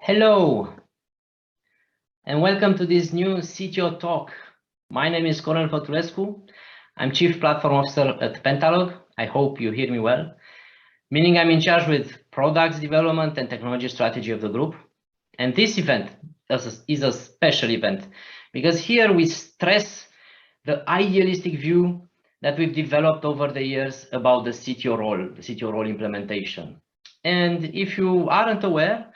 Hello, and welcome to this new CTO talk. My name is Cornel Fatulescu. I'm Chief Platform Officer at Pentalog. I hope you hear me well, meaning I'm in charge with products development and technology strategy of the group. And this event is a special event because here we stress the idealistic view that we've developed over the years about the CTO role implementation. And if you aren't aware,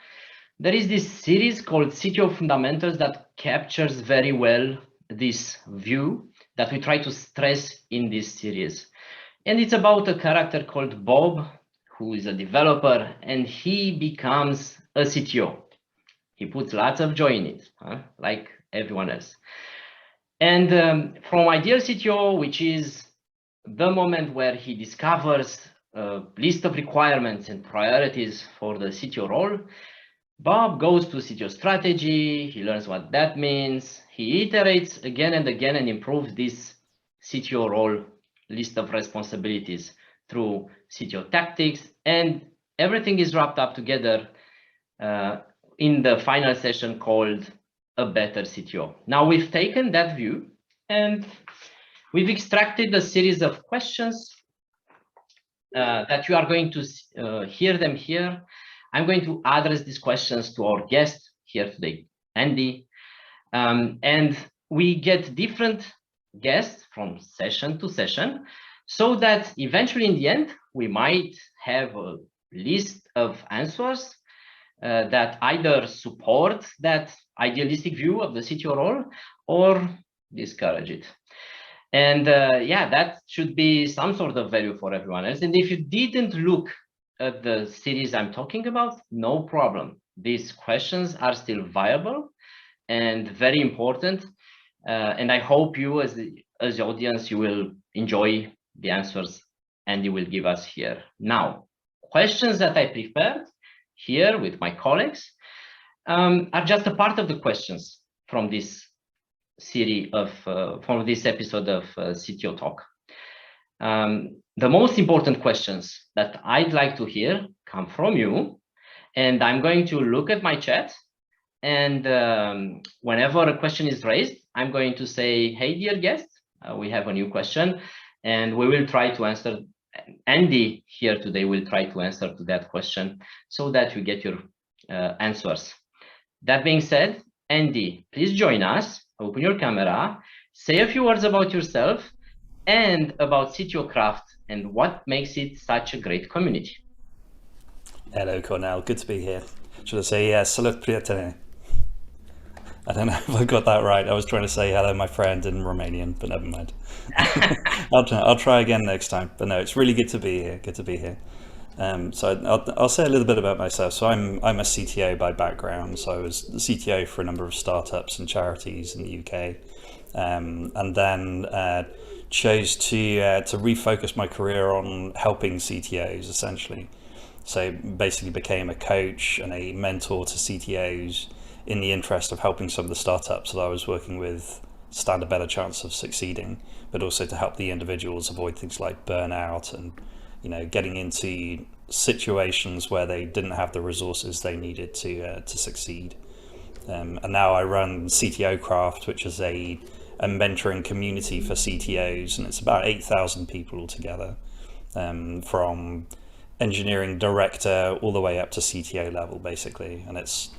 there is this series called CTO Fundamentals that captures very well this view that we try to stress in this series. And it's about a character called Bob, who is a developer, and he becomes a CTO. He puts lots of joy in it, like everyone else. And from ideal CTO, which is the moment where he discovers a list of requirements and priorities for the CTO role, Bob goes to CTO strategy, he learns what that means, he iterates again and again and improves this CTO role list of responsibilities through CTO tactics, and everything is wrapped up together in the final session called a better CTO. Now we've taken that view and we've extracted a series of questions that you are going to hear them here. I'm going to address these questions to our guest here today, Andy. And we get different guests from session to session so that eventually in the end, we might have a list of answers that either support that idealistic view of the CTO role or discourage it. And yeah, that should be some sort of value for everyone else. And if you didn't look at the series I'm talking about, no problem. These questions are still viable and very important. And I hope you as the audience, you will enjoy the answers Andy will give us here. Now, questions that I prepared here with my colleagues are just a part of the questions from this series of, from this episode of CTO Talk. The most important questions that I'd like to hear come from you, and I'm going to look at my chat, and whenever a question is raised, I'm going to say, hey, dear guest, we have a new question, and we will try to answer. Andy here today will try to answer to that question so that you get your answers. That being said, Andy, please join us, open your camera, say a few words about yourself and about CTO Craft and what makes it such a great community. Hello, Cornel. Good to be here. Should I say salut prietene? I don't know if I got that right. I was trying to say hello, my friend, in Romanian, but never mind. I'll try again next time. But no, it's really good to be here. Good to be here. So I'll say a little bit about myself. So I'm a CTO by background. So I was the CTO for a number of startups and charities in the UK, and then chose to refocus my career on helping CTOs essentially. So basically became a coach and a mentor to CTOs in the interest of helping some of the startups that I was working with stand a better chance of succeeding, but also to help the individuals avoid things like burnout and, you know, getting into situations where they didn't have the resources they needed to succeed. And now I run CTO Craft, which is a mentoring community for CTOs, and it's about 8,000 people altogether, from engineering director all the way up to CTO level, basically. And it's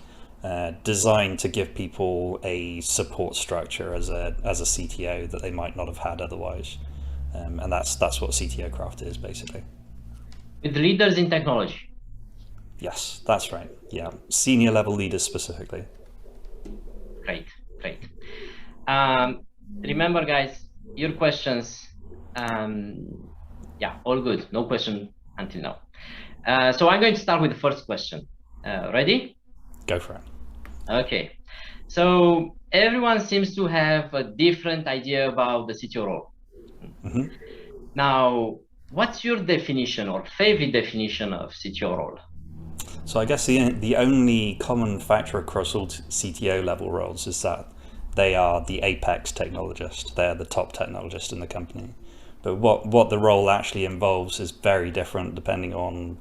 designed to give people a support structure as a CTO that they might not have had otherwise. And that's what CTO Craft is, basically. With leaders in technology. Yes, that's right. Yeah, senior level leaders specifically. Great, great. Remember, guys, your questions, yeah, all good. No question until now. So I'm going to start with the first question. Ready? Go for it. Okay. So everyone seems to have a different idea about the CTO role. Mm-hmm. Now, what's your definition or favorite definition of CTO role? So I guess the only common factor across all CTO level roles is that they are the apex technologist. They're the top technologist in the company. But what the role actually involves is very different depending on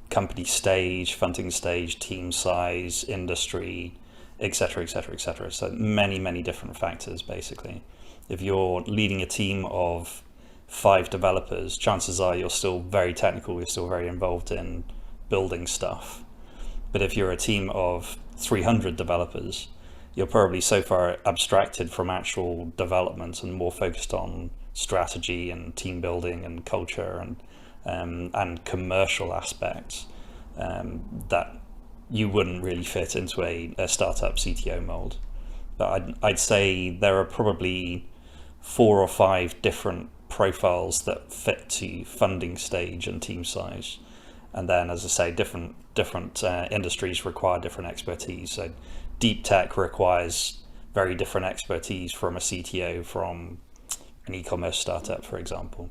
company stage, funding stage, team size, industry, etc., etc., etc. So many different factors, basically. If you're leading a team of 5 developers, chances are you're still very technical, you're still very involved in building stuff. But if you're a team of 300 developers, you're probably so far abstracted from actual development and more focused on strategy and team building and culture and commercial aspects that you wouldn't really fit into a startup CTO mold. But I'd say there are probably 4 or 5 different profiles that fit to funding stage and team size. And then, as I say, different industries require different expertise. So deep tech requires very different expertise from a CTO from an e-commerce startup, for example.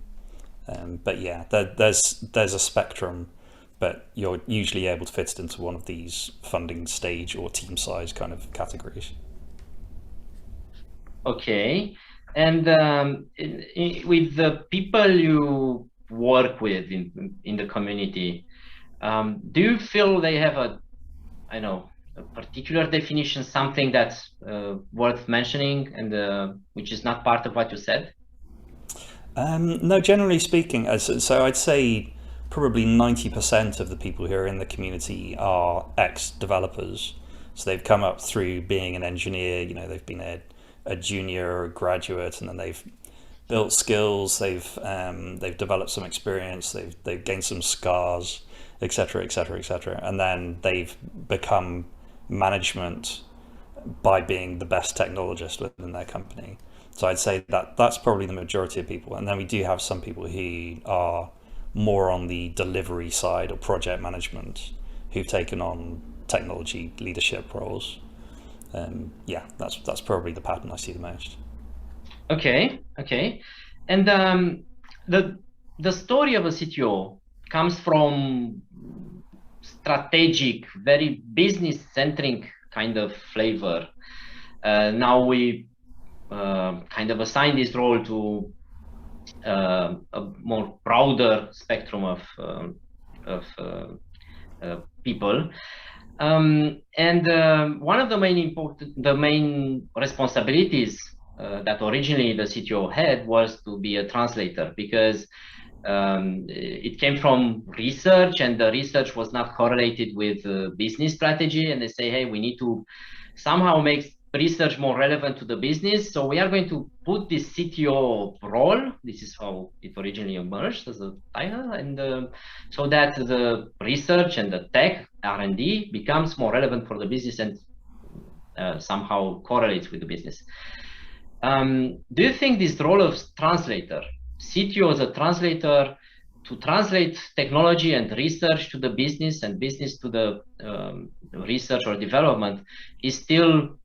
But yeah, there's a spectrum, but you're usually able to fit it into one of these funding stage or team size kind of categories. Okay. And with the people you work with in the community, do you feel they have a particular definition, something that's worth mentioning and which is not part of what you said? No, generally speaking, so I'd say probably 90% of the people who are in the community are ex-developers. So they've come up through being an engineer, they've been a junior or a graduate, and then they've built skills, they've developed some experience, they've gained some scars, etc., etc., etc., and then they've become management by being the best technologist within their company. So I'd say that's probably the majority of people. And then we do have some people who are more on the delivery side or project management, who've taken on technology leadership roles. Yeah, that's probably the pattern I see the most. Okay. And the story of a CTO comes from strategic, very business-centric kind of flavor. Now we kind of assign this role to a more broader spectrum of people. And one of the main responsibilities that originally the CTO had was to be a translator, because it came from research, and the research was not correlated with business strategy. And they say, hey, we need to somehow make research more relevant to the business. So we are going to put this CTO role. This is how it originally emerged as a title. And so that the research and the tech R&D becomes more relevant for the business and somehow correlates with the business. Do you think this role of translator, CTO as a translator to translate technology and research to the business and business to the research or development, is still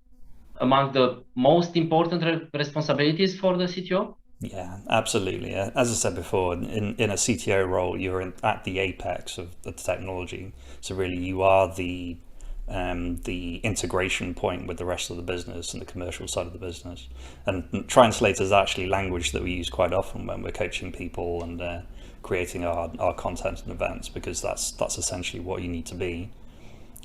among the most important responsibilities for the CTO? Yeah, absolutely. As I said before, in a CTO role, you're at the apex of the technology. So really, you are the integration point with the rest of the business and the commercial side of the business. And translator is actually language that we use quite often when we're coaching people and creating our content and events, because that's essentially what you need to be.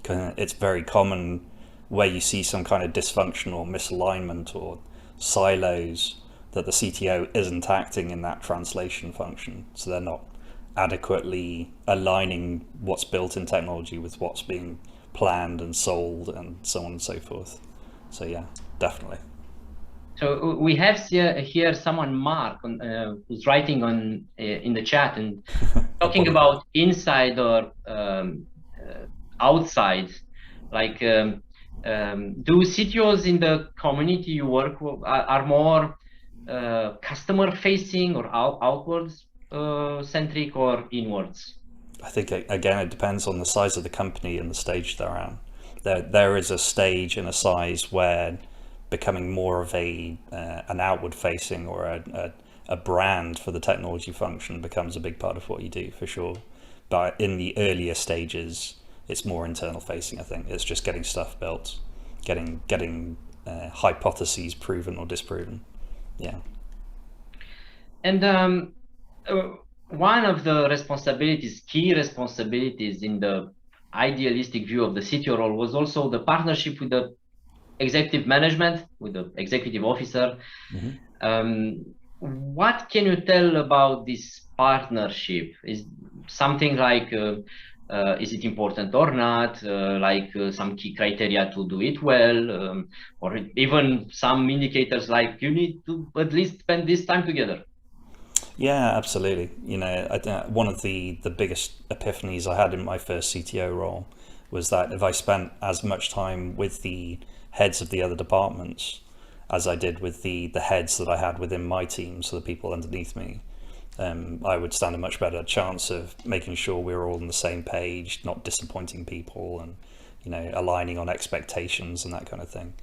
It's very common where you see some kind of dysfunction or misalignment or silos that the CTO isn't acting in that translation function. So they're not adequately aligning what's built in technology with what's being planned and sold and so on and so forth. So yeah, definitely. So we have here someone, Mark, who's writing in the chat and talking about inside or outside. Like, do CTOs in the community you work with are more customer facing or outwards centric or inwards? I think, again, it depends on the size of the company and the stage they're at. There is a stage and a size where becoming more of an outward facing or a brand for the technology function becomes a big part of what you do, for sure. But in the earlier stages, it's more internal facing. I think it's just getting stuff built, getting hypotheses proven or disproven. Yeah. And one of the responsibilities, key responsibilities in the idealistic view of the CTO role was also the partnership with the executive management, with the executive officer. What can you tell about this partnership? Is something like, is it important or not? Some key criteria to do it well, or even some indicators like you need to at least spend this time together. Yeah, absolutely. One of the biggest epiphanies I had in my first CTO role was that if I spent as much time with the heads of the other departments as I did with the heads that I had within my team, so the people underneath me, I would stand a much better chance of making sure we were all on the same page, not disappointing people, and aligning on expectations and that kind of thing.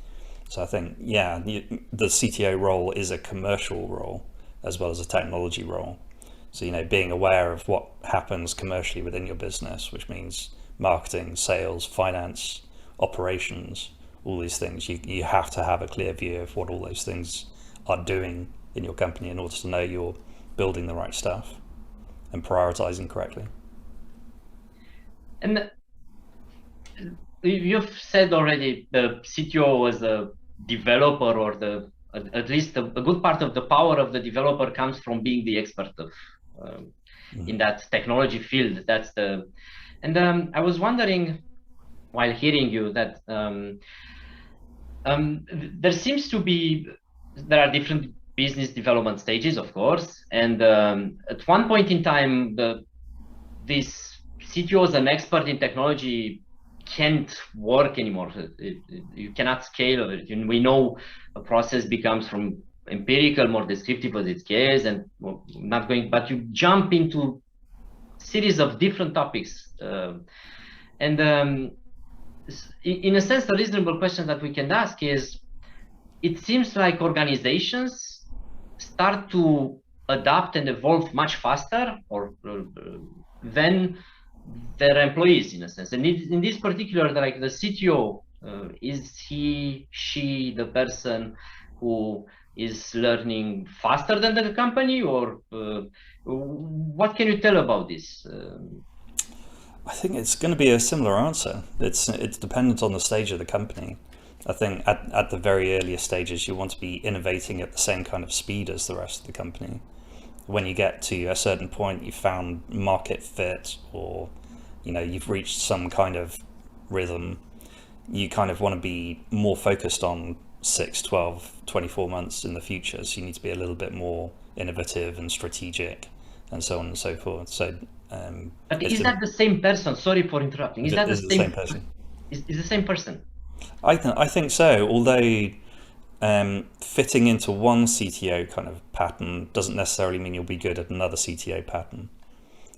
So I think, yeah, the CTO role is a commercial role as well as a technology role. So, being aware of what happens commercially within your business, which means marketing, sales, finance, operations, all these things, you have to have a clear view of what all those things are doing in your company in order to know you're building the right stuff and prioritizing correctly. And you've said already the CTO was a developer, or at least a good part of the power of the developer comes from being the expert of in that technology field. And I was wondering while hearing you that there are different business development stages, of course, and at one point in time, this CTO as an expert in technology can't work anymore. You cannot scale it. We know a process becomes from empirical, more descriptive as it gets, and not going, but you jump into series of different topics. In a sense, the reasonable question that we can ask is, it seems like organizations start to adapt and evolve much faster than their employees, in a sense. And in this particular, like the CTO, is she the person who is learning faster than the company, or what can you tell about this? I think it's going to be a similar answer. It's dependent on the stage of the company. I think at the very earliest stages, you want to be innovating at the same kind of speed as the rest of the company. When you get to a certain point, you've found market fit, or you've reached some kind of rhythm, you kind of want to be more focused on 6, 12, 24 months in the future. So you need to be a little bit more innovative and strategic and so on and so forth. So but is that the same person? Sorry for interrupting. Is that the same person? Is the same person? I think so, although fitting into one CTO kind of pattern doesn't necessarily mean you'll be good at another CTO pattern.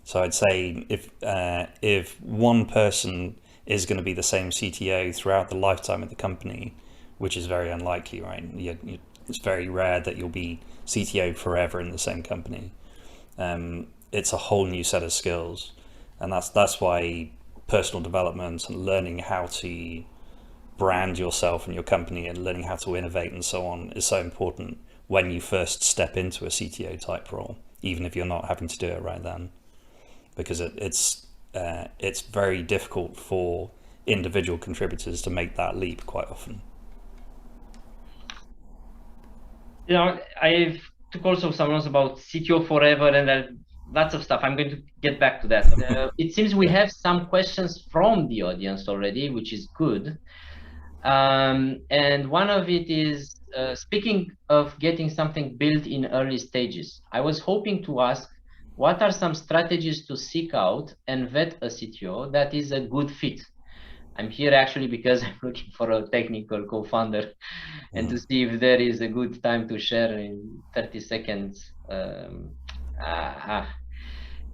So I'd say if one person is going to be the same CTO throughout the lifetime of the company, which is very unlikely, right? It's very rare that you'll be CTO forever in the same company. It's a whole new set of skills, and that's why personal development and learning how to brand yourself and your company and learning how to innovate and so on is so important when you first step into a CTO type role, even if you're not having to do it right then, because it's very difficult for individual contributors to make that leap quite often. I took also some notes about CTO forever and lots of stuff. I'm going to get back to that. It seems we have some questions from the audience already, which is good. And one of it is, speaking of getting something built in early stages, I was hoping to ask, what are some strategies to seek out and vet a CTO that is a good fit? I'm here actually because I'm looking for a technical co-founder and to see if there is a good time to share in 30 seconds.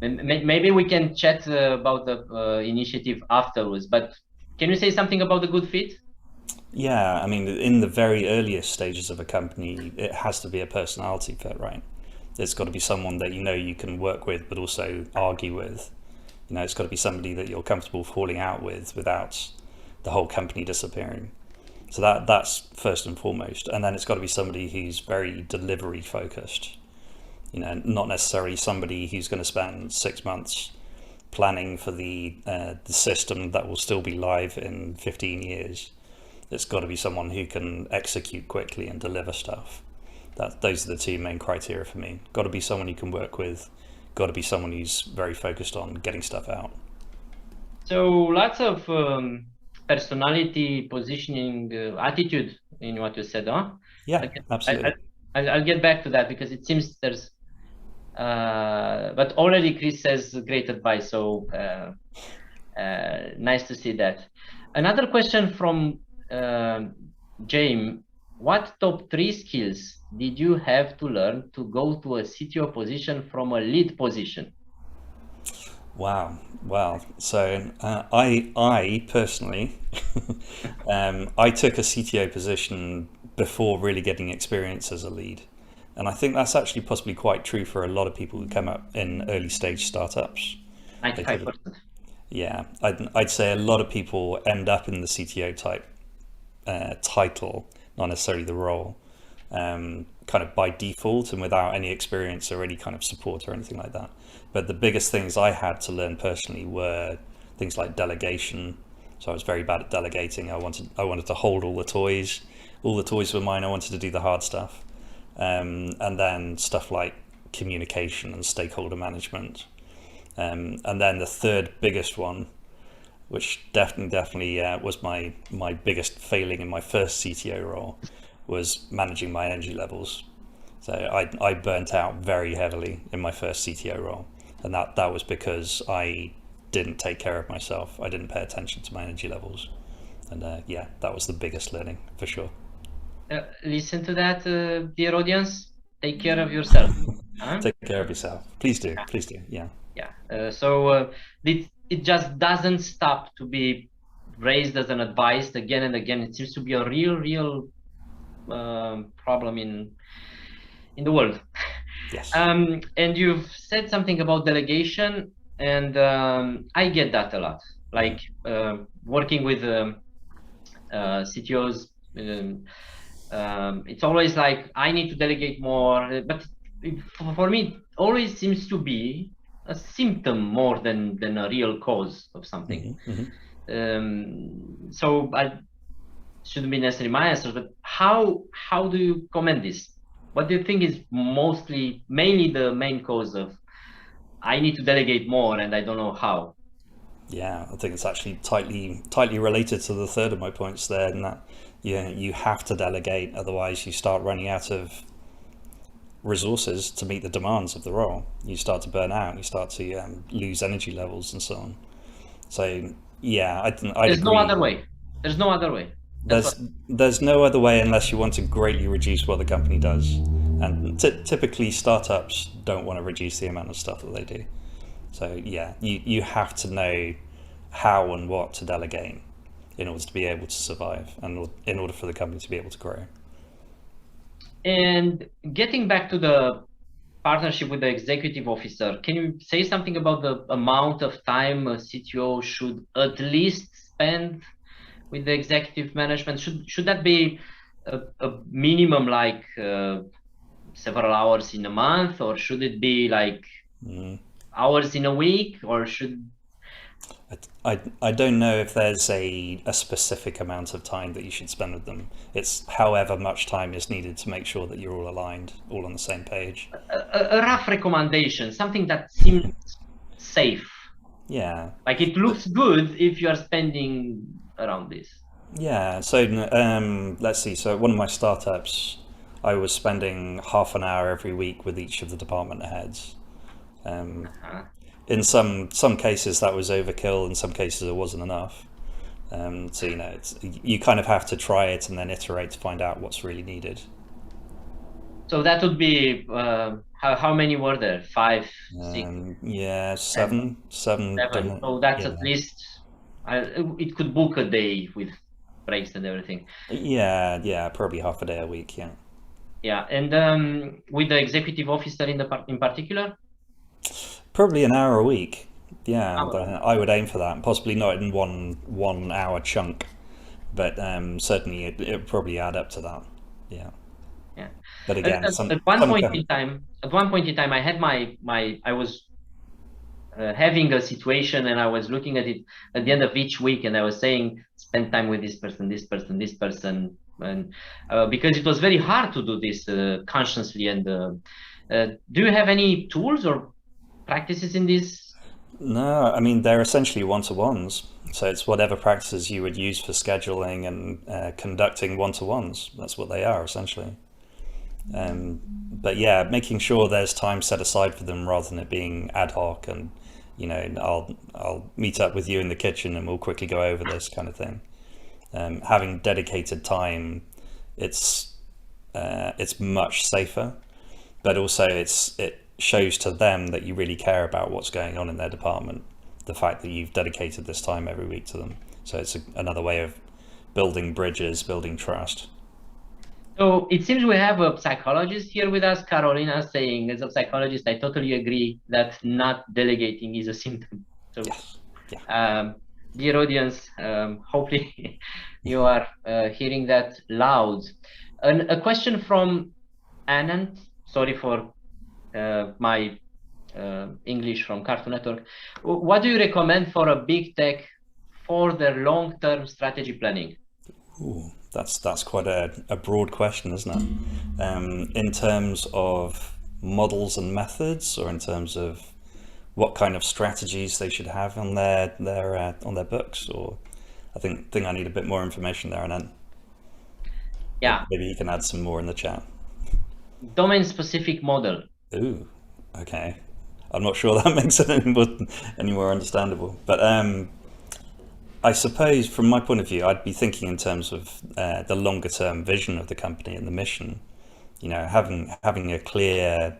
Maybe we can chat about the initiative afterwards, but can you say something about the good fit? Yeah, I mean, in the very earliest stages of a company, it has to be a personality fit, right? It's got to be someone that you can work with, but also argue with. It's got to be somebody that you're comfortable falling out with without the whole company disappearing. So that's first and foremost. And then it's got to be somebody who's very delivery focused. not necessarily somebody who's going to spend 6 months planning for the system that will still be live in 15 years. It's got to be someone who can execute quickly and deliver stuff. Those are the two main criteria for me. Got to be someone you can work with. Got to be someone who's very focused on getting stuff out. So lots of personality, positioning, attitude in what you said, huh? Yeah, absolutely. I'll get back to that because it seems there's, but already Chris says great advice. So nice to see that. Another question from James. What top 3 skills did you have to learn to go to a CTO position from a lead position? Wow. So I personally, I took a CTO position before really getting experience as a lead. And I think that's actually possibly quite true for a lot of people who come up in early stage startups. 95%. Yeah, I'd say a lot of people end up in the CTO type title, not necessarily the role, kind of by default and without any experience or any kind of support or anything like that. But the biggest things I had to learn personally were things like delegation. So I was very bad at delegating. I wanted to hold all the toys. All the toys were mine. I wanted to do the hard stuff. And then stuff like communication and stakeholder management. And then the third biggest one, which definitely was my biggest failing in my first CTO role, was managing my energy levels. So I burnt out very heavily in my first CTO role, and that was because I didn't take care of myself. I didn't pay attention to my energy levels, and yeah, that was the biggest learning for sure. Listen to that, dear audience. Take care of yourself. Huh? Take care of yourself. Please do. Please do. Yeah. Yeah. So it just doesn't stop to be raised as an advice again and again. It seems to be a real problem in the world. Yes. And you've said something about delegation, and I get that a lot. Like working with CTOs, it's always like I need to delegate more, but for me, it always seems to be a symptom more than a real cause of something. So I shouldn't be necessarily my answer, but how do you comment this? What do you think is mainly the main cause of I need to delegate more and I don't know how? Yeah, I think it's actually tightly related to the third of my points there, in that you have to delegate, otherwise you start running out of resources to meet the demands of the role. You start to burn out, you start to lose energy levels and so on. So yeah, I'd There's agree. no other way. There's no other way. There's no other way unless you want to greatly reduce what the company does. And typically startups don't want to reduce the amount of stuff that they do. So yeah, you have to know how and what to delegate in order to be able to survive and in order for the company to be able to grow. And getting back to the partnership with the executive officer, can you say something about the amount of time a CTO should at least spend with the executive management? Should that be a minimum, like several hours in a month, or should it be like hours in a week, or should... I don't know if there's a specific amount of time that you should spend with them. It's however much time is needed to make sure that you're all aligned, all on the same page. A rough recommendation, something that seems safe. Yeah. Like it looks good if you are spending around this. Yeah, so let's see. So at one of my startups, I was spending half an hour every week with each of the department heads. In some cases that was overkill, in some cases it wasn't enough. So you kind of have to try it and then iterate to find out what's really needed. So that would be how many were there? 5, 6? Yeah, seven. So that's at least it could book a day with breaks and everything. Yeah, probably half a day a week. Yeah. Yeah, and with the executive officer in particular. Probably an hour a week. Yeah, I would aim for that. Possibly not in one hour chunk, but certainly it would probably add up to that. Yeah. Yeah. But again, At one point in time, I had I was having a situation, and I was looking at it at the end of each week, and I was saying, spend time with this person, this person, this person, and because it was very hard to do this consciously. And do you have any tools or practices in this? No, I mean, they're essentially one-to-ones. So it's whatever practices you would use for scheduling and conducting one-to-ones. That's what they are, essentially. But yeah, making sure there's time set aside for them rather than it being ad hoc and, I'll meet up with you in the kitchen and we'll quickly go over this kind of thing. Having dedicated time, it's much safer, but also it shows to them that you really care about what's going on in their department. The fact that you've dedicated this time every week to them. So it's another way of building bridges, building trust. So it seems we have a psychologist here with us, Carolina, saying, as a psychologist, I totally agree that not delegating is a symptom. So, yes. Yeah. Dear audience, hopefully you are hearing that loud. A question from Anand. Sorry for my English from Cartoon Network. What do you recommend for a big tech for their long-term strategy planning? Ooh, that's quite a broad question, isn't it? In terms of models and methods, or in terms of what kind of strategies they should have on their books, or I think I need a bit more information there, and then maybe you can add some more in the chat. Domain-specific model. Ooh, okay. I'm not sure that makes it any more understandable, but I suppose from my point of view, I'd be thinking in terms of the longer term vision of the company and the mission. Having a clear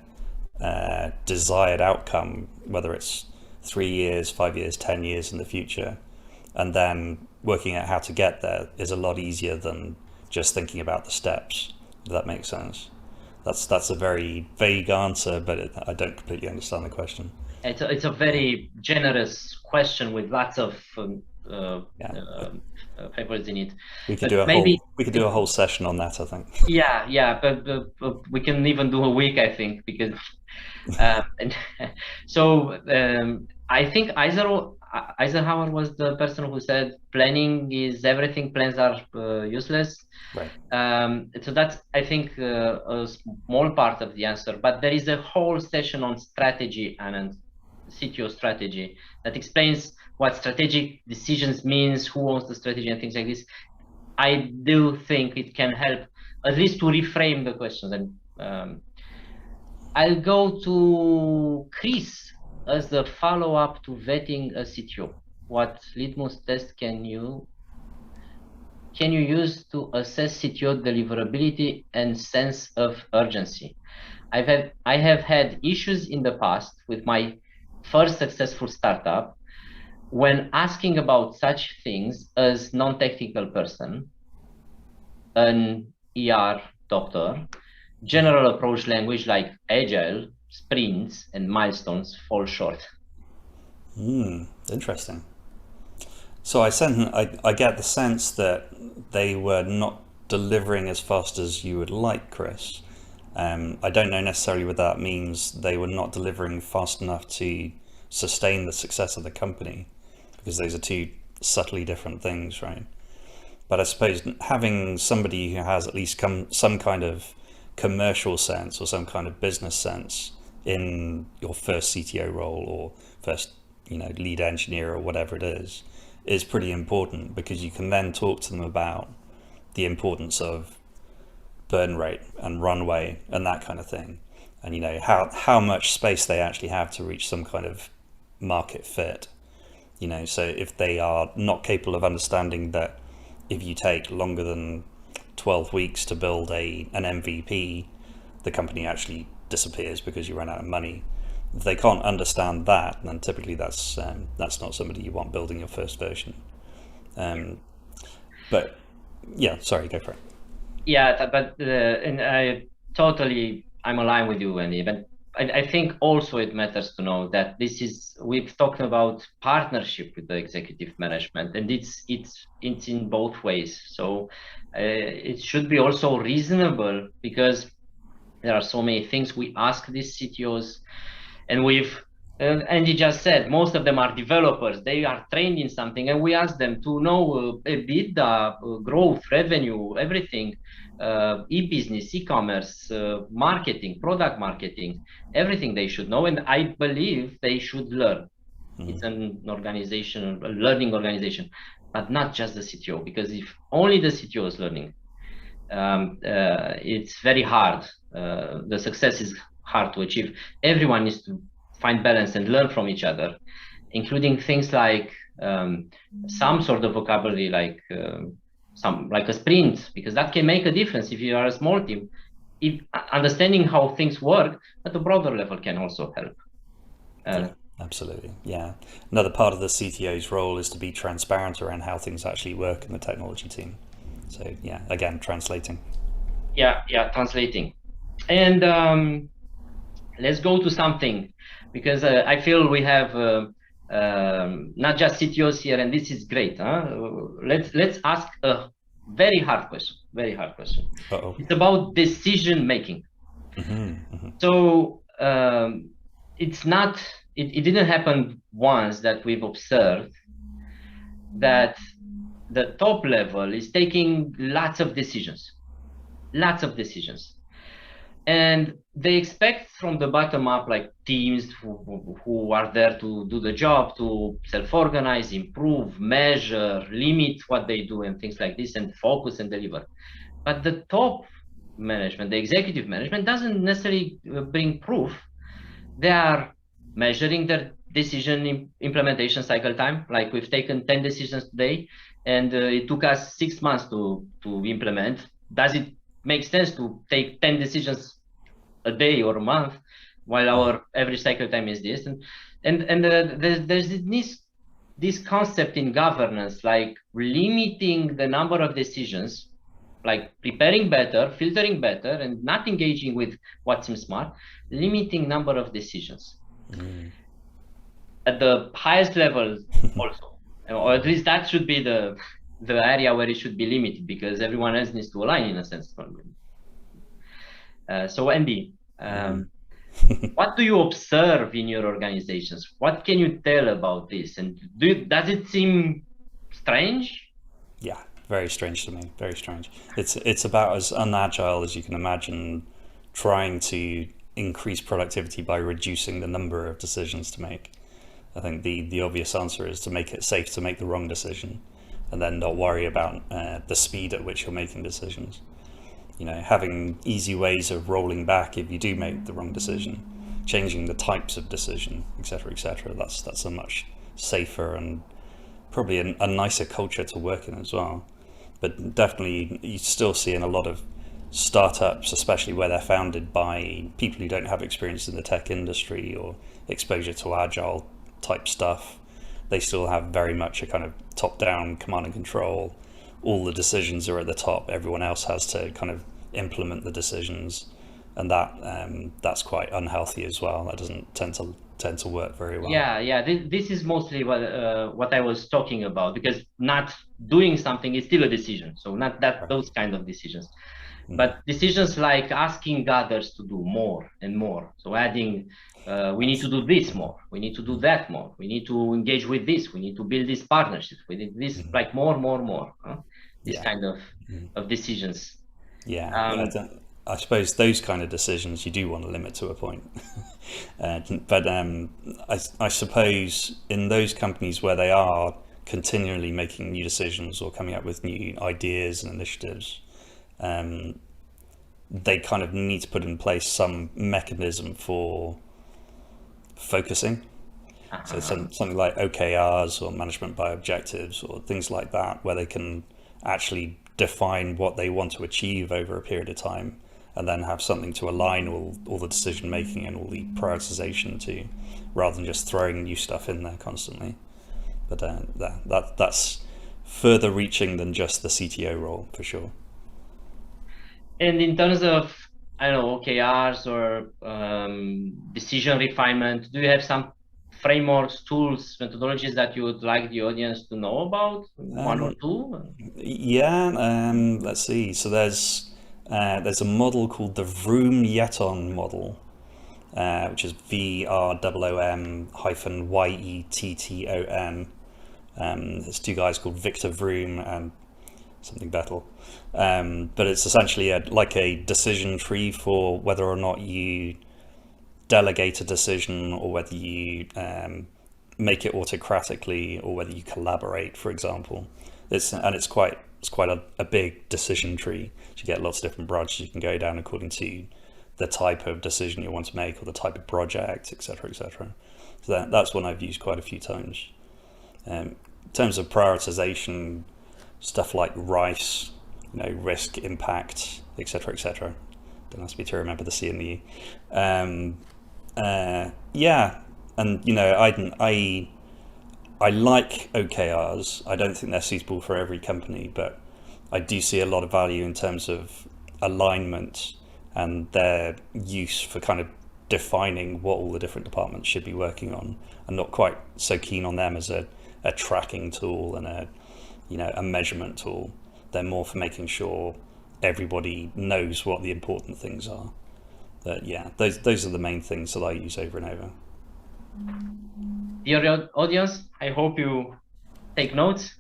desired outcome, whether it's 3 years, 5 years, 10 years in the future, and then working out how to get there is a lot easier than just thinking about the steps. Does that make sense? That's a very vague answer, but I don't completely understand the question. It's a very generous question with lots of papers in it. We could do a whole session on that, I think. Yeah, but we can even do a week, I think, because and so I think Eisenhower was the person who said planning is everything, plans are useless. Right. So that's, I think, a small part of the answer, but there is a whole session on strategy and CTO strategy that explains what strategic decisions means, who owns the strategy, and things like this. I do think it can help at least to reframe the questions. And I'll go to Chris as the follow-up to vetting a CTO. What litmus test can you use to assess CTO deliverability and sense of urgency? I have had issues in the past with my first successful startup when asking about such things as non-technical person, an ER doctor, general approach language like agile, sprints, and milestones fall short. Interesting. So I get the sense that they were not delivering as fast as you would like, Chris. I don't know necessarily what that means. They were not delivering fast enough to sustain the success of the company, because those are two subtly different things, right? But I suppose having somebody who has at least some kind of commercial sense or some kind of business sense in your first CTO role or first, lead engineer or whatever it is pretty important, because you can then talk to them about the importance of burn rate and runway and that kind of thing, and how much space they actually have to reach some kind of market fit. So if they are not capable of understanding that if you take longer than 12 weeks to build an MVP, the company actually disappears because you run out of money. If they can't understand that, then typically that's not somebody you want building your first version. But yeah, sorry, go for it. Yeah, but and I'm aligned with you, Andy. But I think also it matters to know that we've talked about partnership with the executive management, and it's in both ways. So it should be also reasonable, because there are so many things we ask these CTOs, and Andy just said, most of them are developers. They are trained in something, and we ask them to know EBITDA, growth, revenue, everything, e-business, e-commerce, marketing, product marketing, everything they should know. And I believe they should learn. It's an organization, a learning organization, but not just the CTO, because if only the CTO is learning, it's very hard. The success is hard to achieve. Everyone needs to find balance and learn from each other, including things like some sort of vocabulary, like a sprint, because that can make a difference if you are a small team. If understanding how things work at a broader level can also help. Yeah, absolutely. Yeah. Another part of the CTO's role is to be transparent around how things actually work in the technology team. So yeah, again, translating. Yeah, translating. And let's go to something, because I feel we have not just CTOs here, and this is great. Let's ask a very hard question. Very hard question. Uh-oh. It's about decision making. So it's not. It didn't happen once that we've observed that the top level is taking lots of decisions, and they expect from the bottom up, like teams who are there to do the job, to self-organize, improve, measure, limit what they do, and things like this, and focus and deliver. But the top management, the executive management, doesn't necessarily bring proof. They are measuring their decision implementation cycle time. Like, we've taken 10 decisions today, and it took us 6 months to implement. Does it make sense to take 10 decisions a day or a month, while our average cycle time is this? And there's this concept in governance, like limiting the number of decisions, like preparing better, filtering better, and not engaging with what seems smart, limiting number of decisions at the highest level also, or at least that should be the area where it should be limited, because everyone else needs to align in a sense. So Andy, what do you observe in your organizations? What can you tell about this? And does it seem strange? Yeah, very strange to me. Very strange. It's about as unagile as you can imagine, trying to increase productivity by reducing the number of decisions to make. I think the obvious answer is to make it safe to make the wrong decision, and then not worry about the speed at which you're making decisions. You know, having easy ways of rolling back if you do make the wrong decision, changing the types of decision, etc., etc. That's a much safer and probably a nicer culture to work in as well. But definitely, you still see in a lot of startups, especially where they're founded by people who don't have experience in the tech industry or exposure to agile type stuff, they still have very much a kind of top-down command and control. All the decisions are at the top. Everyone else has to kind of implement the decisions, and that's quite unhealthy as well. That doesn't tend to work very well. Yeah. This is mostly what I was talking about, because not doing something is still a decision. So not that those kind of decisions, but decisions like asking others to do more and more. So adding, we need to do this more, we need to do that more, we need to engage with this, we need to build this partnership, we need this, like more. This kind of decisions. Yeah, I suppose those kind of decisions you do want to limit to a point. But I suppose in those companies where they are continually making new decisions or coming up with new ideas and initiatives, they kind of need to put in place some mechanism for focusing. So something like OKRs or management by objectives or things like that, where they can actually define what they want to achieve over a period of time, and then have something to align all the decision making and all the prioritization to, rather than just throwing new stuff in there constantly. But that's further reaching than just the CTO role, for sure. And in terms of I don't know, OKRs or decision refinement? Do you have some frameworks, tools, methodologies that you would like the audience to know about? One or two? Yeah, let's see. So there's a model called the Vroom-Yetton model, which is VROOM-YETTON. There's two guys called Victor Vroom and something Bettel. But it's essentially like a decision tree for whether or not you delegate a decision, or whether you make it autocratically, or whether you collaborate, for example. It's quite a big decision tree. You get lots of different branches you can go down according to the type of decision you want to make, or the type of project, etc., etc. So that's one I've used quite a few times. In terms of prioritization, stuff like RICE, risk, impact, etc., etc. Don't ask me to remember the C and the E. Yeah, and I like OKRs. I don't think they're suitable for every company, but I do see a lot of value in terms of alignment and their use for kind of defining what all the different departments should be working on. I'm not quite so keen on them as a tracking tool and a measurement tool. They're more for making sure everybody knows what the important things are. But yeah, those are the main things that I use over and over. Dear audience, I hope you take notes.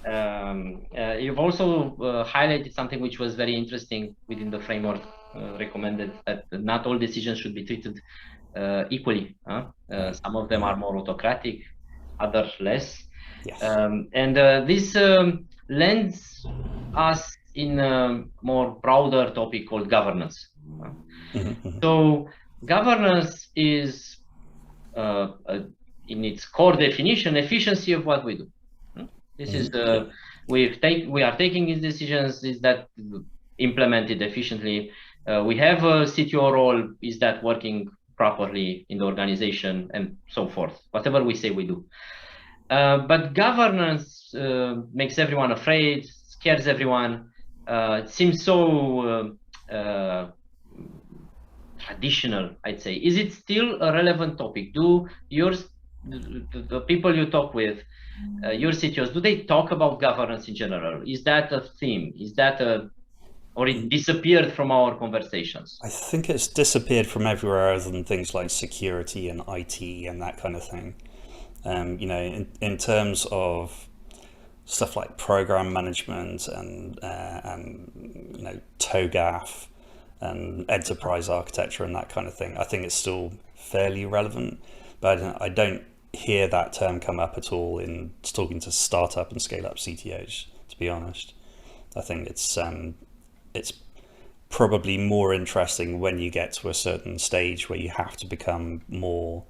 You've also highlighted something which was very interesting within the framework, recommended that not all decisions should be treated equally. Some of them are more autocratic, others less. Yes. And this lends us in a more broader topic called governance. So governance is, in its core definition, efficiency of what we do. This is we are taking these decisions. Is that implemented efficiently? We have a CTO role. Is that working properly in the organization, and so forth? Whatever we say, we do. But governance makes everyone afraid, scares everyone. It seems so traditional, I'd say. Is it still a relevant topic? Do the people you talk with, your CTOs, do they talk about governance in general? Is that a theme? Is that or it disappeared from our conversations? I think it's disappeared from everywhere other than things like security and IT and that kind of thing. In terms of stuff like program management and TOGAF and enterprise architecture and that kind of thing, I think it's still fairly relevant, but I don't hear that term come up at all in talking to startup and scale up CTOs, to be honest. I think it's probably more interesting when you get to a certain stage where you have to become more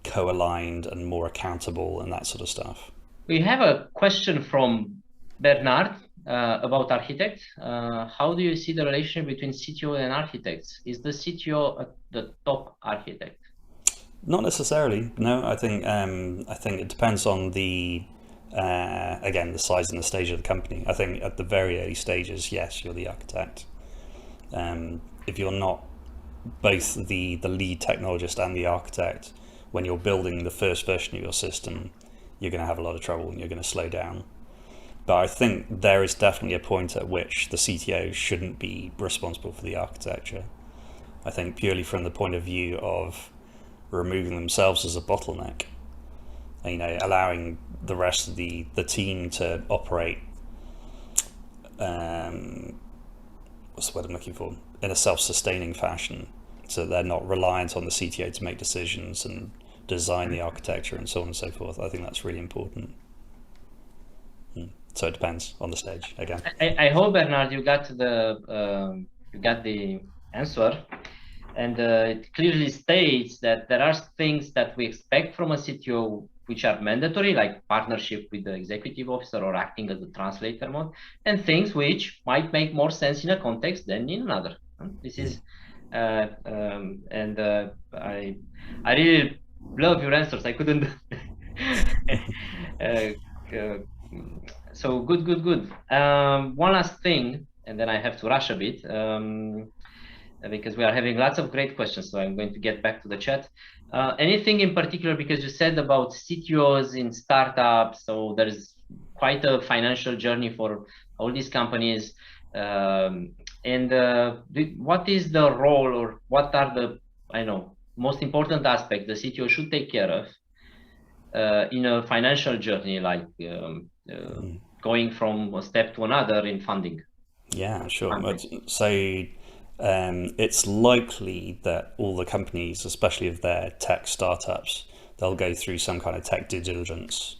co-aligned and more accountable and that sort of stuff. We have a question from Bernard about architects. How do you see the relationship between CTO and architects? Is the CTO the top architect? Not necessarily. No, I think it depends on the again, the size and the stage of the company. I think at the very early stages, yes, you're the architect. If you're not both the lead technologist and the architect, when you're building the first version of your system, you're going to have a lot of trouble and you're going to slow down. But I think there is definitely a point at which the CTO shouldn't be responsible for the architecture. I think purely from the point of view of removing themselves as a bottleneck, allowing the rest of the team to operate, what's the word I'm looking for, in a self-sustaining fashion, so they're not reliant on the CTO to make decisions and design the architecture and so on and so forth. I think that's really important. So it depends on the stage again. I hope, Bernard, you got the answer, and it clearly states that there are things that we expect from a CTO which are mandatory, like partnership with the executive officer or acting as a translator mode, and things which might make more sense in a context than in another. This is, I really love your answers. I couldn't. So good. One last thing. and then I have to rush a bit because we are having lots of great questions. So I'm going to get back to the chat. Anything in particular, because you said about CTOs in startups, so there's quite a financial journey for all these companies. What is the role, or what are the, most important aspects the CTO should take care of in a financial journey, like going from a step to another in funding? Yeah, sure. So it's likely that all the companies, especially if they're tech startups, they'll go through some kind of tech due diligence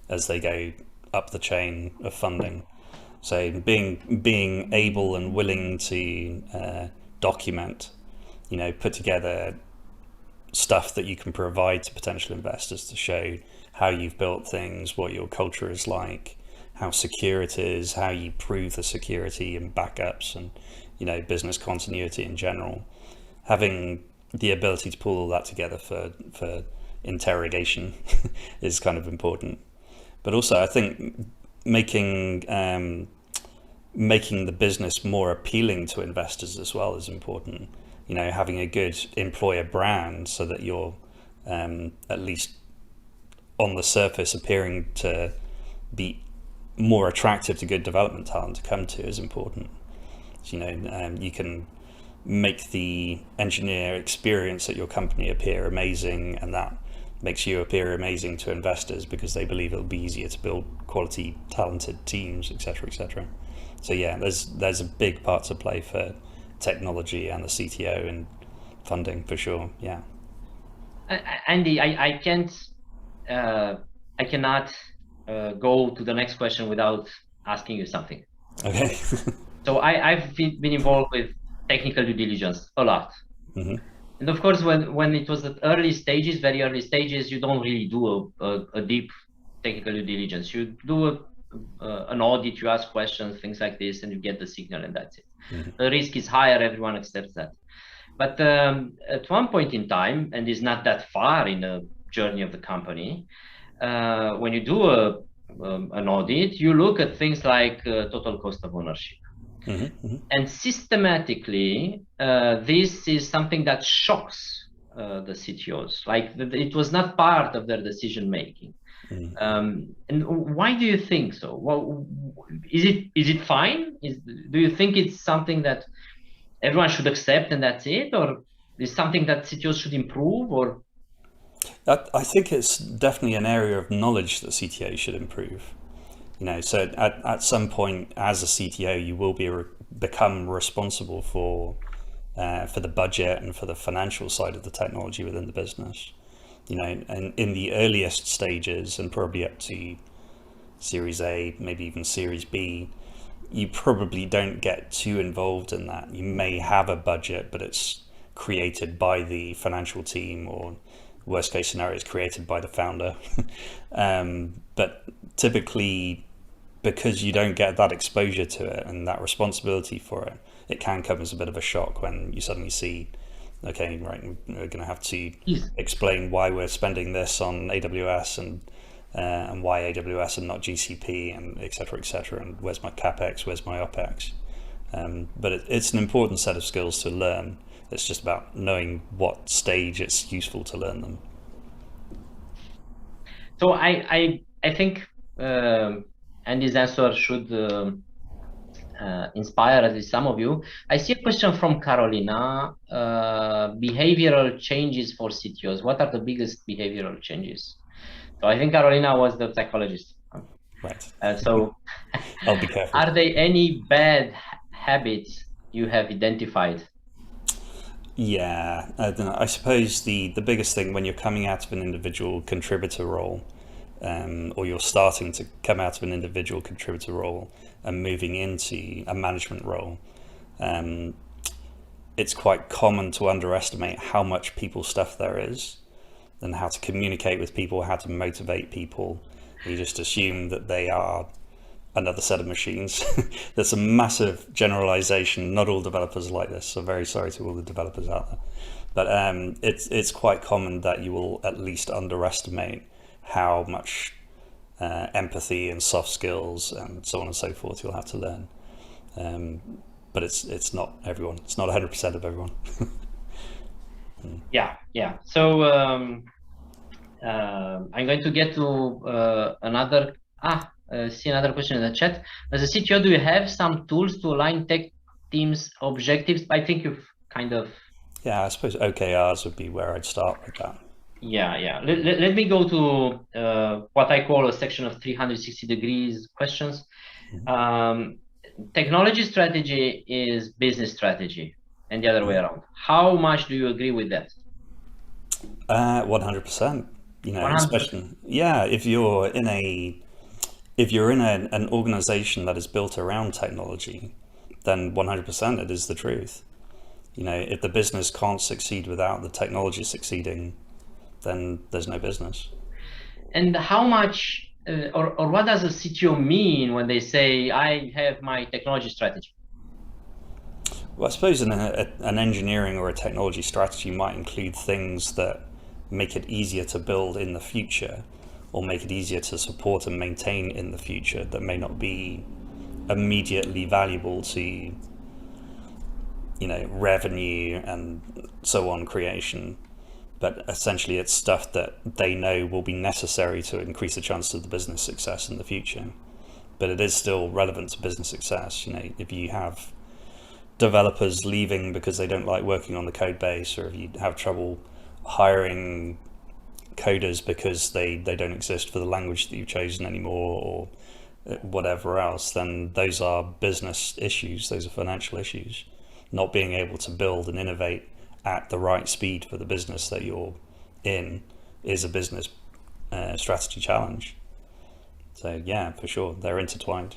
as they go up the chain of funding. So being able and willing to document, put together stuff that you can provide to potential investors to show how you've built things, what your culture is like, how secure it is, how you prove the security and backups, and business continuity in general. Having the ability to pull all that together for interrogation is kind of important. But also, I think making the business more appealing to investors as well is important. Having a good employer brand so that you're at least on the surface appearing to be more attractive to good development talent to come to is important. So, you can make the engineer experience at your company appear amazing, and that makes you appear amazing to investors because they believe it'll be easier to build quality, talented teams, etc., etc. So yeah, there's a big part to play for technology and the CTO and funding for sure. Yeah. Andy, I cannot go to the next question without asking you something. Okay. So I've been involved with technical due diligence a lot. Mm-hmm. And of course, when it was at early stages, very early stages, you don't really do a deep technical due diligence. You do an audit, you ask questions, things like this, and you get the signal, and that's it. Mm-hmm. The risk is higher, everyone accepts that. But at one point in time, and it's not that far in the journey of the company, when you do an audit, you look at things like total cost of ownership. Mm-hmm, mm-hmm. And systematically, this is something that shocks the CTOs. Like it was not part of their decision making. Mm-hmm. And why do you think so? Well, is it fine? Do you think it's something that everyone should accept and that's it, or is something that CTOs should improve? Or I think it's definitely an area of knowledge that CTOs should improve. So at some point as a CTO, you will become responsible for the budget and for the financial side of the technology within the business. And in the earliest stages, and probably up to Series A, maybe even Series B, you probably don't get too involved in that. You may have a budget, but it's created by the financial team, or worst case scenario, it's created by the founder. But typically, because you don't get that exposure to it and that responsibility for it, it can come as a bit of a shock when you suddenly see, okay, right, we're going to have to explain why we're spending this on AWS and why AWS and not GCP, and et cetera, and where's my CapEx, where's my OpEx. But it's an important set of skills to learn. It's just about knowing what stage it's useful to learn them. So I think Andy's answer should inspire at least some of you. I see a question from Carolina. Behavioral changes for CTOs. What are the biggest behavioral changes? So I think Carolina was the psychologist. Right. So I'll be careful. Are there any bad habits you have identified? Yeah, I don't know. I suppose the biggest thing when you're coming out of an individual contributor role, or you're starting to come out of an individual contributor role and moving into a management role, it's quite common to underestimate how much people stuff there is, and how to communicate with people, how to motivate people. You just assume that they are another set of machines. There's a massive generalization. Not all developers are like this, so very sorry to all the developers out there. But it's quite common that you will at least underestimate how much empathy and soft skills and so on and so forth you'll have to learn. but it's not everyone. It's not 100% of everyone. Yeah. So I'm going to get to another. See another question in the chat. As a CTO, do you have some tools to align tech teams' objectives? I think you've kind of. Yeah, I suppose OKRs would be where I'd start with that. Yeah. Let me go to what I call a section of 360 degrees questions. Technology strategy is business strategy, and the other way around. How much do you agree with that? 100%. You know, 100%. especially if you're in an organization that is built around technology, then 100% it is the truth. You know, if the business can't succeed without the technology succeeding, then there's no business. And how much or what does a CTO mean when they say, I have my technology strategy? Well, I suppose an engineering or a technology strategy might include things that make it easier to build in the future, or make it easier to support and maintain in the future, that may not be immediately valuable to, you know, revenue and so on creation. But essentially it's stuff that they know will be necessary to increase the chances of the business success in the future. But it is still relevant to business success. You know, if you have developers leaving because they don't like working on the code base, or if you have trouble hiring coders because they don't exist for the language that you've chosen anymore, or whatever else, then those are business issues, those are financial issues. Not being able to build and innovate at the right speed for the business that you're in is a business strategy challenge. So yeah, for sure, they're intertwined.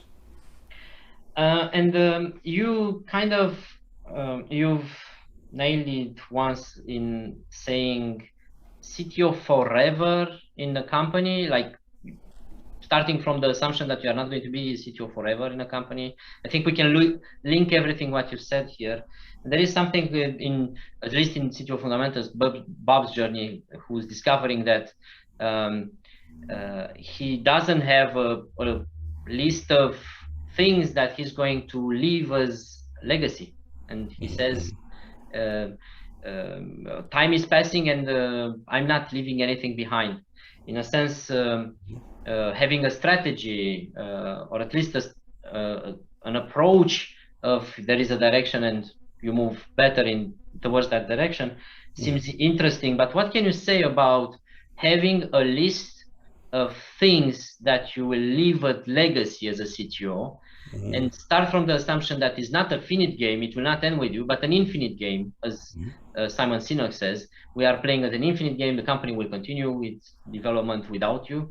And you kind of you've nailed it once in saying CTO forever in the company, like starting from the assumption that you are not going to be CTO forever in a company. I think we can link everything what you said here. There is something in, at least in CTO fundamentals, Bob's journey, who's discovering that he doesn't have a list of things that he's going to leave as legacy. And he says, time is passing and I'm not leaving anything behind. In a sense, having a strategy or at least an approach of there is a direction and you move better towards that direction seems interesting. But what can you say about having a list of things that you will leave a legacy as a CTO, and start from the assumption that it's not a finite game, it will not end with you, but an infinite game, as Simon Sinek says, we are playing at an infinite game, the company will continue its development without you.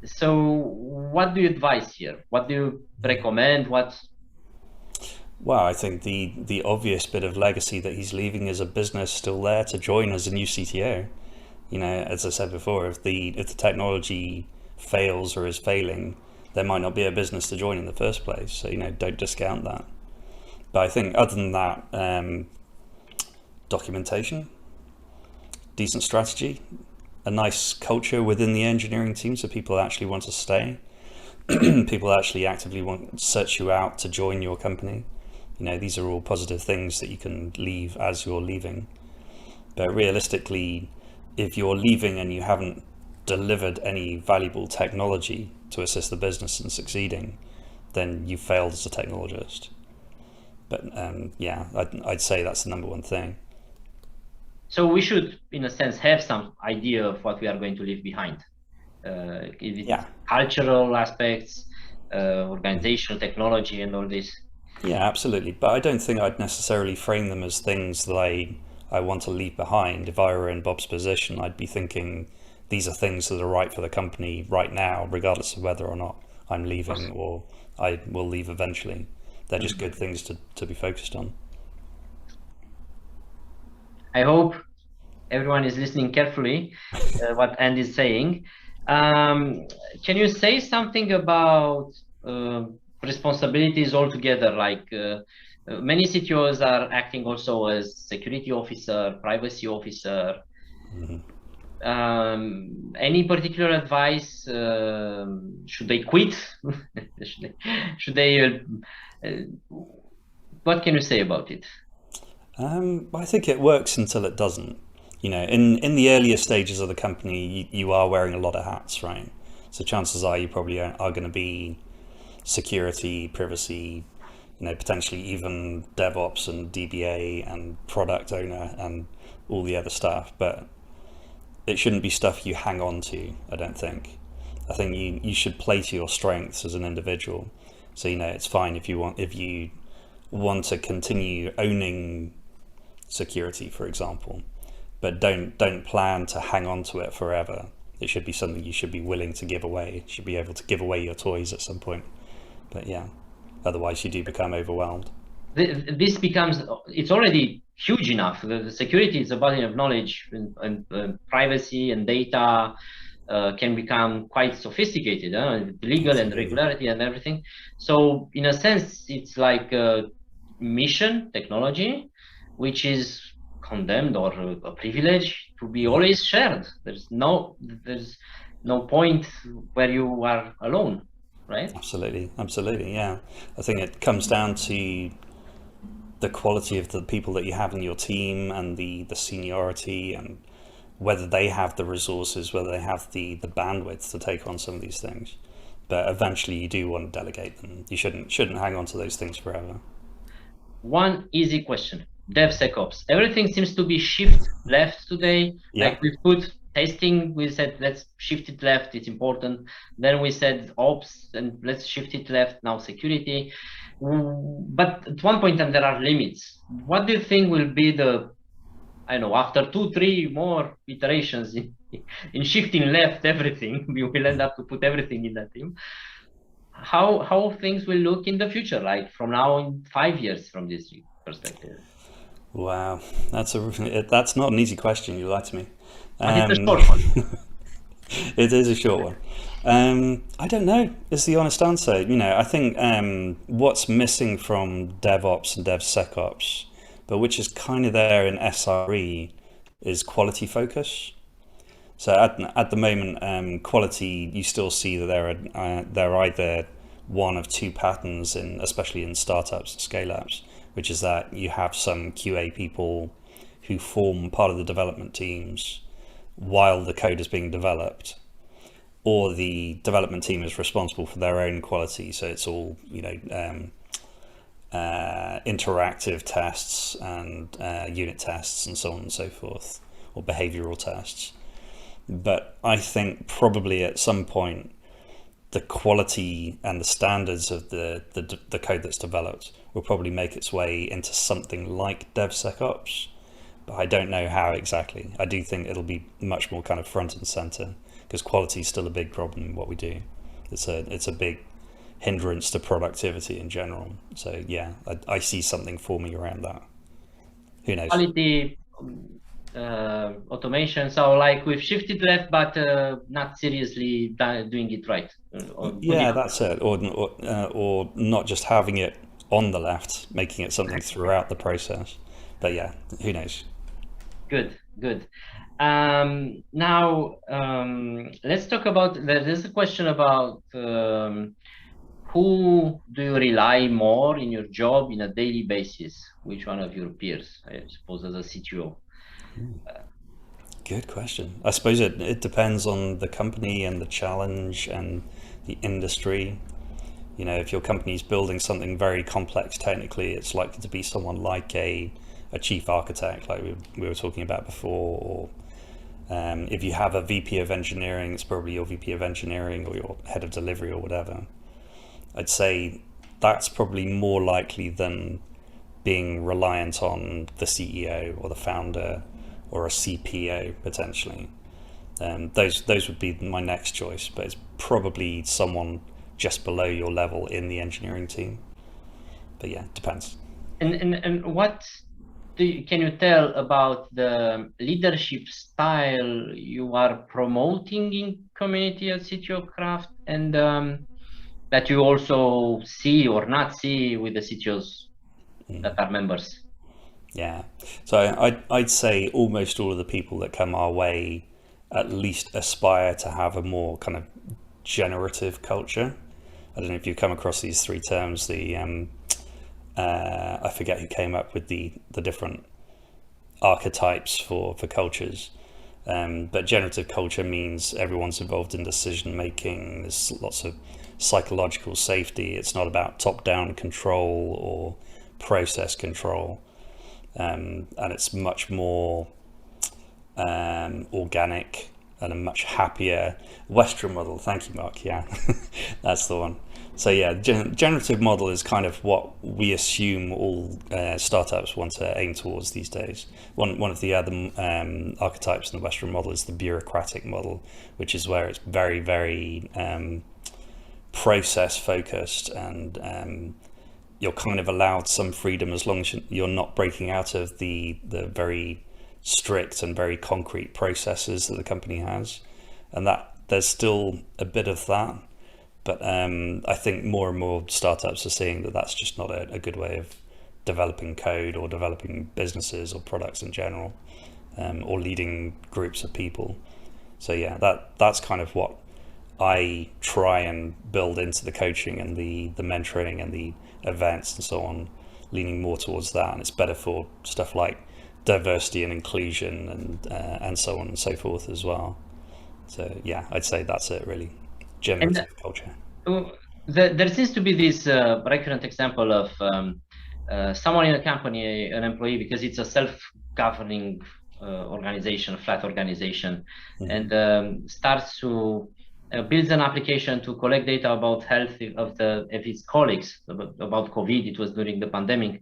So what do you advise here? What do you recommend? Well, I think the obvious bit of legacy that he's leaving is a business still there to join as a new CTO. You know, as I said before, if the technology fails or is failing, there might not be a business to join in the first place. So, you know, don't discount that. But I think other than that, documentation, decent strategy, a nice culture within the engineering team so people actually want to stay. People actually actively search you out to join your company. You know, these are all positive things that you can leave as you're leaving. But realistically, if you're leaving and you haven't delivered any valuable technology to assist the business in succeeding, then you failed as a technologist. But yeah, I'd say that's the number one thing. So we should, in a sense, have some idea of what we are going to leave behind. Cultural aspects, organizational technology, and all this. Yeah, absolutely. But I don't think I'd necessarily frame them as things that I want to leave behind. If I were in Bob's position, I'd be thinking these are things that are right for the company right now, regardless of whether or not I'm leaving or I will leave eventually. They're just good things to be focused on. I hope everyone is listening carefully what Andy is saying. Can you say something about responsibilities altogether? Like many CTOs are acting also as security officer, privacy officer. Any particular advice? Should they quit? should they? What can you say about it? I think it works until it doesn't. You know, in the earlier stages of the company, you are wearing a lot of hats, right? So chances are you probably are going to be security, privacy, you know, potentially even DevOps and DBA and product owner and all the other stuff. But it shouldn't be stuff you hang on to, I don't think. I think you should play to your strengths as an individual. So, you know, it's fine if you want to continue owning security, for example, but don't plan to hang on to it forever. It should be something you should be willing to give away. You should be able to give away your toys at some point. But yeah, otherwise you do become overwhelmed. This becomes, it's already huge enough. The security is a body of knowledge, and privacy and data can become quite sophisticated, legal and regularity and everything. So in a sense, it's like a mission technology, which is condemned or a privilege to be always shared. There's no point where you are alone, right? Absolutely, yeah. I think it comes down to the quality of the people that you have in your team and the seniority and whether they have the resources, whether they have the bandwidth to take on some of these things. But eventually you do want to delegate them. You shouldn't hang on to those things forever. One easy question. DevSecOps. Everything seems to be shift left today. Yeah. Like we put testing, we said let's shift it left, it's important. Then we said ops and let's shift it left, now security. But at one point there are limits. What do you think will be the, I know, after 2-3 more iterations in shifting left everything, we will end up to put everything in that team. How things will look in the future, like from now in 5 years from this perspective? Wow, that's not an easy question. You lied to me. It's a short one. It is a short one. I don't know. Is the honest answer. You know, I think what's missing from DevOps and DevSecOps, but which is kind of there in SRE, is quality focus. So at the moment, quality, you still see that there are either one of two patterns especially in startups and scale-ups, which is that you have some QA people who form part of the development teams while the code is being developed, or the development team is responsible for their own quality. So it's all, you know, interactive tests and unit tests and so on and so forth, or behavioral tests. But I think probably at some point the quality and the standards of the code that's developed will probably make its way into something like DevSecOps, but I don't know how exactly. I do think it'll be much more kind of front and center, because quality is still a big problem in what we do. It's a big hindrance to productivity in general. So yeah, I see something forming around that. Who knows? Quality, automation. So like we've shifted left, but not seriously doing it right. Yeah, that's it. Or not just having it on the left, making it something throughout the process. But yeah, who knows? Good. Now let's talk about. There's a question about who do you rely more in your job in a daily basis? Which one of your peers, I suppose, as a CTO? Good question. I suppose it depends on the company and the challenge and the industry. You know, if your company's building something very complex technically, it's likely to be someone like a chief architect, like we were talking about before, or if you have a VP of engineering, it's probably your VP of engineering or your head of delivery or whatever. I'd say that's probably more likely than being reliant on the CEO or the founder or a CPO potentially. Those would be my next choice, but it's probably someone just below your level in the engineering team. But yeah, depends. And what can you tell about the leadership style you are promoting in community at CTO Craft, and that you also see or not see with the CTOs that are members? Yeah, so I'd say almost all of the people that come our way at least aspire to have a more kind of generative culture. I don't know if you've come across these three terms. I forget who came up with the different archetypes for cultures. But generative culture means everyone's involved in decision making. There's lots of psychological safety. It's not about top-down control or process control, and it's much more organic and a much happier Western model. Thank you, Mark. Yeah, that's the one. So yeah, generative model is kind of what we assume all startups want to aim towards these days. One of the other archetypes in the Western model is the bureaucratic model, which is where it's very, very process focused, and you're kind of allowed some freedom as long as you're not breaking out of the very strict and very concrete processes that the company has. And that there's still a bit of that. But I think more and more startups are seeing that that's just not a good way of developing code or developing businesses or products in general, or leading groups of people. So yeah, that's kind of what I try and build into the coaching and the mentoring and the events and so on, leaning more towards that. And it's better for stuff like diversity and inclusion and so on and so forth as well. So yeah, I'd say that's it really. Generative culture. There seems to be this recurrent example of someone in a company, an employee, because it's a self-governing organization, flat organization, and starts to build an application to collect data about health of his colleagues about COVID. It was during the pandemic,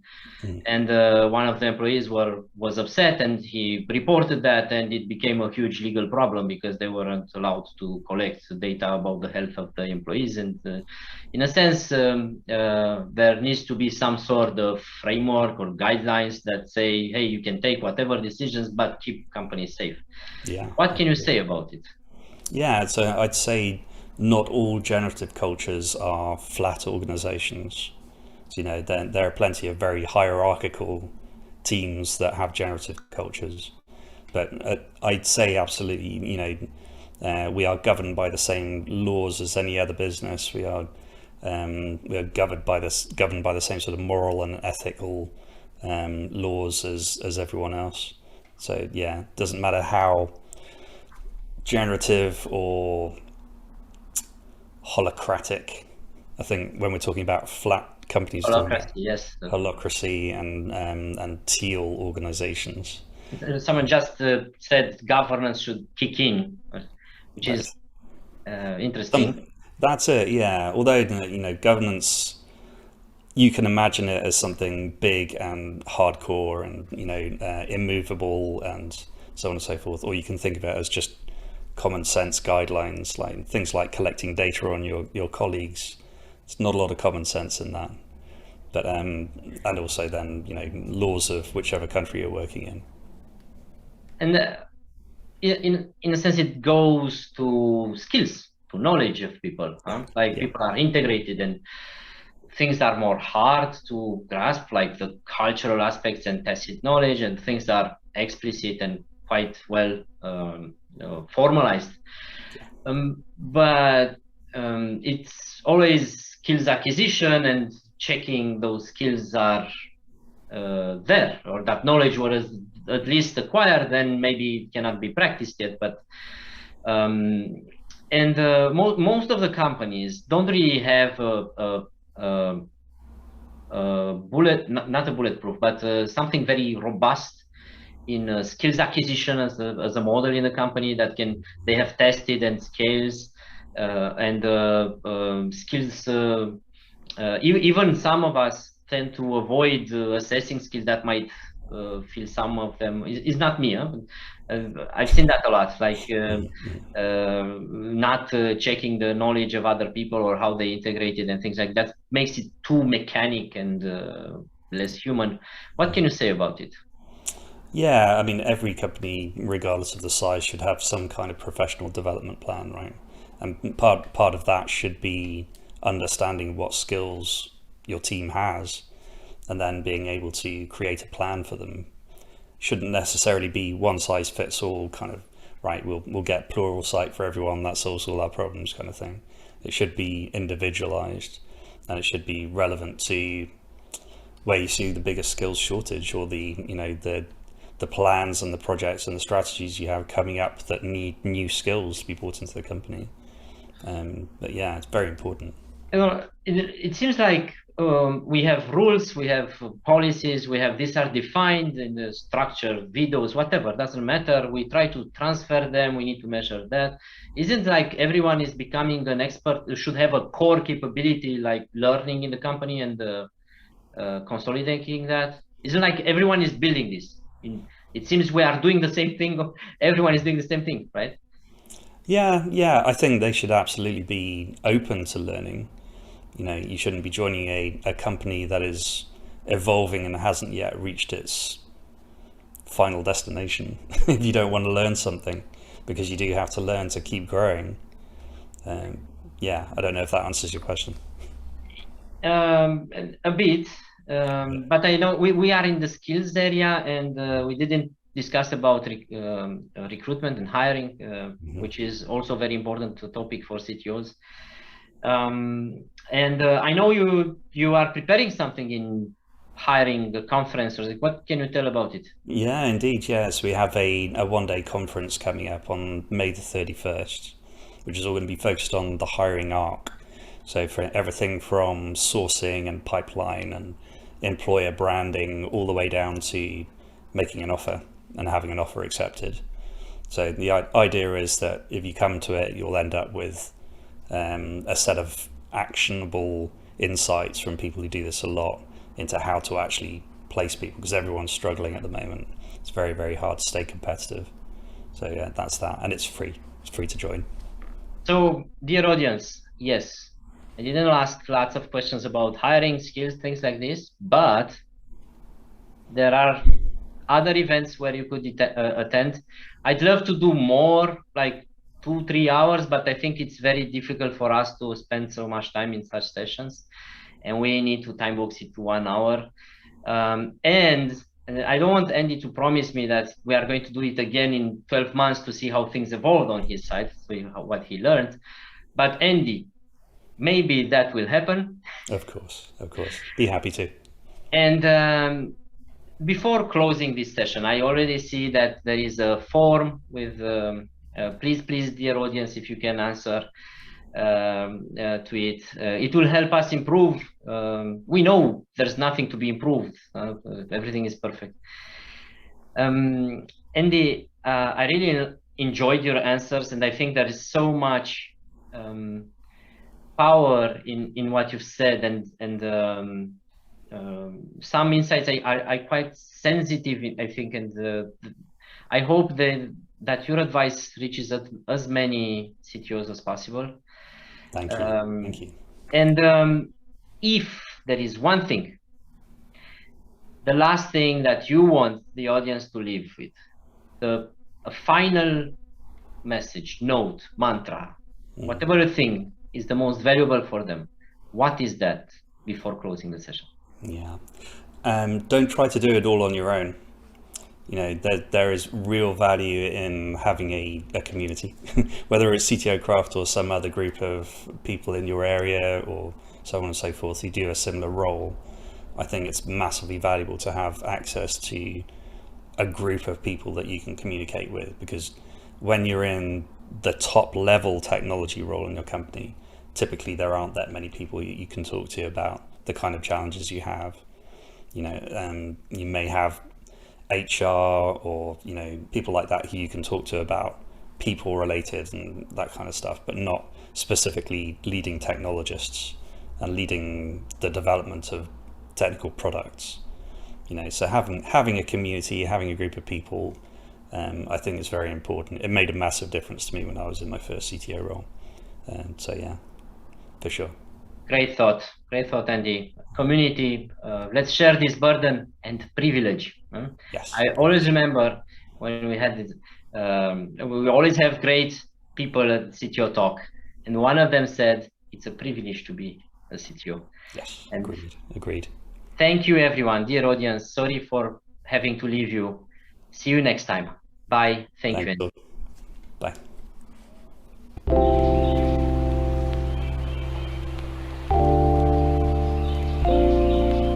and one of the employees was upset, and he reported that, and it became a huge legal problem because they weren't allowed to collect data about the health of the employees. And in a sense, there needs to be some sort of framework or guidelines that say, hey, you can take whatever decisions, but keep companies safe. Yeah. What can you say about it? Yeah, so I'd say not all generative cultures are flat organizations. So, there are plenty of very hierarchical teams that have generative cultures. But I'd say absolutely, we are governed by the same laws as any other business. We are governed by the same sort of moral and ethical laws as everyone else. So yeah, it doesn't matter how generative or holacratic. I think when we're talking about flat companies, holacracy, yes, holacracy and teal organizations. Someone just said governance should kick in, which is interesting. That's it, yeah. Although governance, you can imagine it as something big and hardcore and immovable and so on and so forth, or you can think of it as just common sense guidelines, like things like collecting data on your colleagues. There's not a lot of common sense in that, but and also then laws of whichever country you're working in. And in a sense, it goes to skills, to knowledge of people. People are integrated, and things are more hard to grasp, like the cultural aspects and tacit knowledge, and things are explicit and quite well formalized. But it's always skills acquisition and checking those skills are there, or that knowledge was at least acquired, then maybe cannot be practiced yet. But most of the companies don't really have a not a bulletproof, but something very robust in skills acquisition as a model in the company that they have tested and scales and skills. Even some of us tend to avoid assessing skills that might feel some of them is not me. I've seen that a lot, like not checking the knowledge of other people or how they integrated and things like that. Makes it too mechanic and less human. What can you say about it? Yeah, I mean, every company, regardless of the size, should have some kind of professional development plan, right? And part of that should be understanding what skills your team has and then being able to create a plan for them. Shouldn't necessarily be one size fits all kind of, right, we'll get plural site for everyone, that solves all our problems kind of thing. It should be individualized, and it should be relevant to where you see the biggest skills shortage, or the plans and the projects and the strategies you have coming up that need new skills to be brought into the company. But yeah, it's very important. It seems like we have rules, we have policies, these are defined in the structure, videos, whatever, doesn't matter. We try to transfer them, we need to measure that. Isn't like everyone is becoming an expert, should have a core capability like learning in the company and consolidating that? Isn't like everyone is building this? It seems we are doing the same thing, everyone is doing the same thing, right? Yeah, I think they should absolutely be open to learning. You shouldn't be joining a company that is evolving and hasn't yet reached its final destination if you don't want to learn something, because you do have to learn to keep growing. Yeah, I don't know if that answers your question. A bit, but I know we are in the skills area, and we didn't discuss about recruitment and hiring, which is also a very important topic for CTOs. And I know you are preparing something in hiring the conference. What can you tell about it? Yeah, indeed. Yes, we have a one-day conference coming up on May the 31st, which is all going to be focused on the hiring arc. So for everything from sourcing and pipeline and employer branding all the way down to making an offer and having an offer accepted. So the idea is that if you come to it, you'll end up with a set of actionable insights from people who do this a lot into how to actually place people, because everyone's struggling at the moment. It's very, very hard to stay competitive. So yeah, that's that. And it's free. It's free to join. So dear audience, yes, I didn't ask lots of questions about hiring, skills, things like this, but there are other events where you could attend. I'd love to do more, like 2-3 hours, but I think it's very difficult for us to spend so much time in such sessions, and we need to time box it to 1 hour. And I don't want Andy to promise me that we are going to do it again in 12 months to see how things evolved on his side, so what he learned. But Andy, maybe that will happen. Of course. Be happy to. And before closing this session, I already see that there is a form with please, dear audience, if you can answer to it. It will help us improve. We know there's nothing to be improved. Everything is perfect. Andy, I really enjoyed your answers, and I think there is so much power in what you've said, and some insights are quite sensitive, I think, and I hope that your advice reaches as many CTOs as possible. Thank you. Thank you. And if there is one thing, the last thing that you want the audience to leave with, a final message, note, mantra, whatever you think is the most valuable for them, what is that before closing the session? Yeah. Don't try to do it all on your own. There is real value in having a community, whether it's CTO Craft or some other group of people in your area or so on and so forth who do a similar role. I think it's massively valuable to have access to a group of people that you can communicate with, because when you're in the top level technology role in your company, typically there aren't that many people you can talk to about the kind of challenges you have. You may have HR or people like that who you can talk to about people related and that kind of stuff, but not specifically leading technologists and leading the development of technical products. So having a community, having a group of people, I think is very important. It made a massive difference to me when I was in my first CTO role. So yeah, for sure. Great thought, Andy. Community, let's share this burden and privilege. Yes. I always remember when we had this, we always have great people at CTO Talk, and one of them said, it's a privilege to be a CTO. Yes, and agreed. Thank you, everyone. Dear audience, sorry for having to leave you. See you next time. Bye. Thank you. You. Bye.